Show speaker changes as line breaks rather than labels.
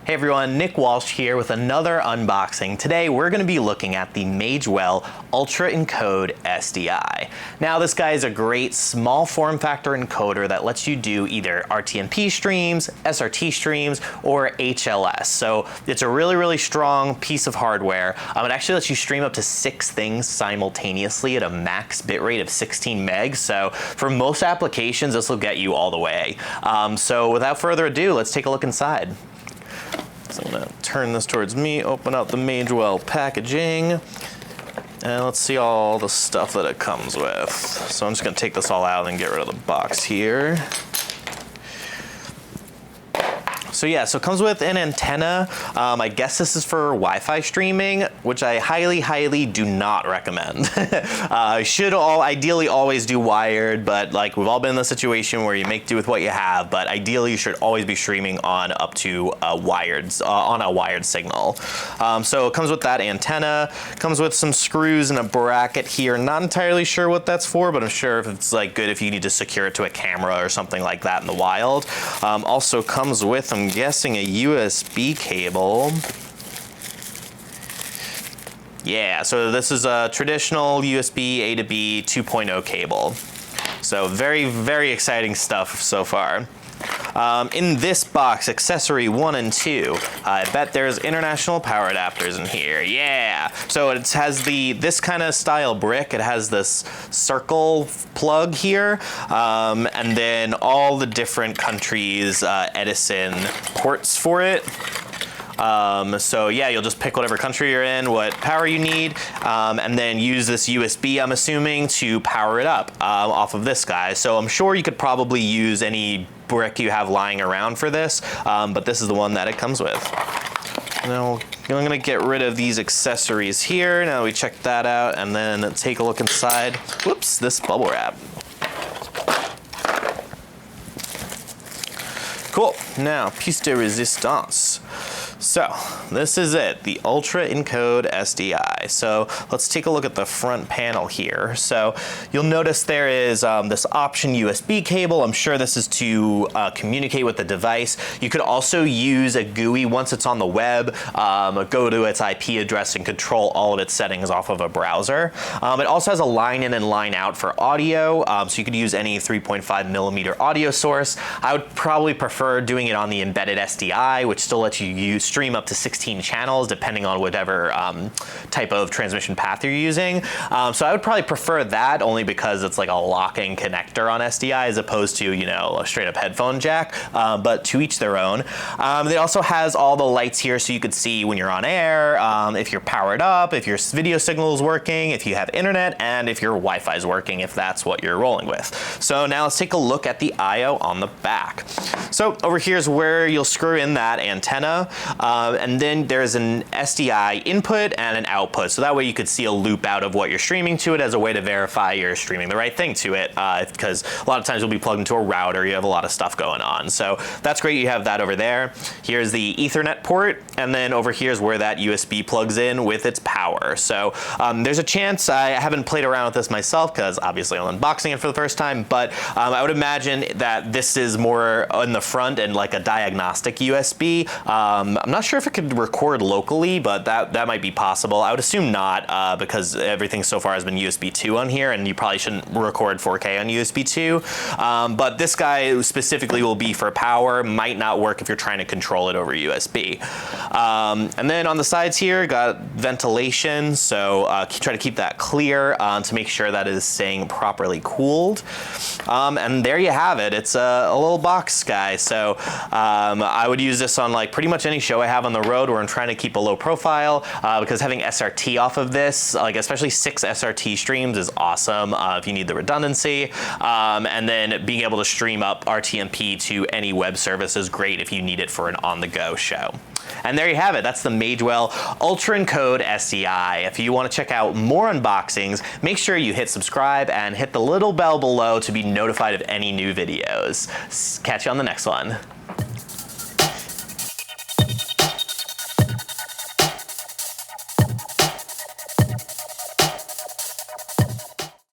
Hey everyone, Nick Walsh here with another unboxing. Today we're going to be looking at the Magewell Ultra Encode SDI. Now this guy is a great small form factor encoder that lets you do either RTMP streams, SRT streams, or HLS. So it's a really strong piece of hardware. It actually lets you stream up to 6 things simultaneously at a max bitrate of 16 megs. So for most applications this will get you all the way. So without further ado, let's take a look inside. So I'm gonna turn this towards me, open up the Magewell packaging, and let's see all the stuff that it comes with. So I'm just gonna take this all out and get rid of the box here. So yeah, so it comes with an antenna. I guess this is for Wi-Fi streaming, which I highly do not recommend. Should ideally always do wired, but like we've all been in the situation where you make do with what you have, but ideally you should always be streaming on up to on a wired signal. So it comes with that antenna, comes with some screws and a bracket here. Not entirely sure what that's for, but I'm sure if it's like good if you need to secure it to a camera or something like that in the wild. Also comes with, I'm guessing, a USB cable. Yeah, so this is a traditional USB A to B 2.0 cable. So very exciting stuff so far. In this box, accessory 1 and 2, I bet there's international power adapters in here. Yeah! So it has this kind of style brick. It has this circle plug here, and then all the different countries' Edison ports for it. So yeah, you'll just pick whatever country you're in, what power you need, and then use this USB, I'm assuming, to power it up off of this guy. So I'm sure you could probably use any brick you have lying around for this, but this is the one that it comes with. Now I'm gonna get rid of these accessories here. Now we check that out, and then take a look inside. Whoops, this bubble wrap. Cool, now piece de resistance. So this is it, the Ultra Encode SDI. So let's take a look at the front panel here. So you'll notice there is this option USB cable. I'm sure this is to communicate with the device. You could also use a GUI once it's on the web, go to its IP address and control all of its settings off of a browser. It also has a line in and line out for audio, so you could use any 3.5mm audio source. I would probably prefer doing it on the embedded SDI, which still lets you stream up to 16 channels depending on whatever type of transmission path you're using. So I would probably prefer that only because it's like a lock-in connector on SDI as opposed to, you know, a straight up headphone jack, but to each their own. It also has all the lights here so you could see when you're on air, if you're powered up, if your video signal is working, if you have internet, and if your Wi-Fi is working, if that's what you're rolling with. So now let's take a look at the I/O on the back. So over here is where you'll screw in that antenna. And then there's an SDI input and an output. So that way you could see a loop out of what you're streaming to it as a way to verify you're streaming the right thing to it. Because a lot of times you'll be plugged into a router, you have a lot of stuff going on. So that's great, you have that over there. Here's the Ethernet port, and then over here is where that USB plugs in with its power. So there's a chance, I haven't played around with this myself because obviously I'm unboxing it for the first time, but I would imagine that this is more on the front and like a diagnostic USB. I'm not sure if it could record locally, but that might be possible. I would assume not, because everything so far has been USB 2 on here, and you probably shouldn't record 4K on USB 2. But this guy specifically will be for power, might not work if you're trying to control it over USB. And then on the sides here, got ventilation, so try to keep that clear to make sure that it is staying properly cooled. And there you have it. It's a little box guy. So I would use this on like pretty much any show I have on the road where I'm trying to keep a low profile, because having SRT off of this, like especially 6 SRT streams, is awesome if you need the redundancy. And then being able to stream up RTMP to any web service is great if you need it for an on-the-go show. And there you have it. That's the Magewell Ultra Encode SDI. If you want to check out more unboxings, make sure you hit subscribe and hit the little bell below to be notified of any new videos. Catch you on the next one.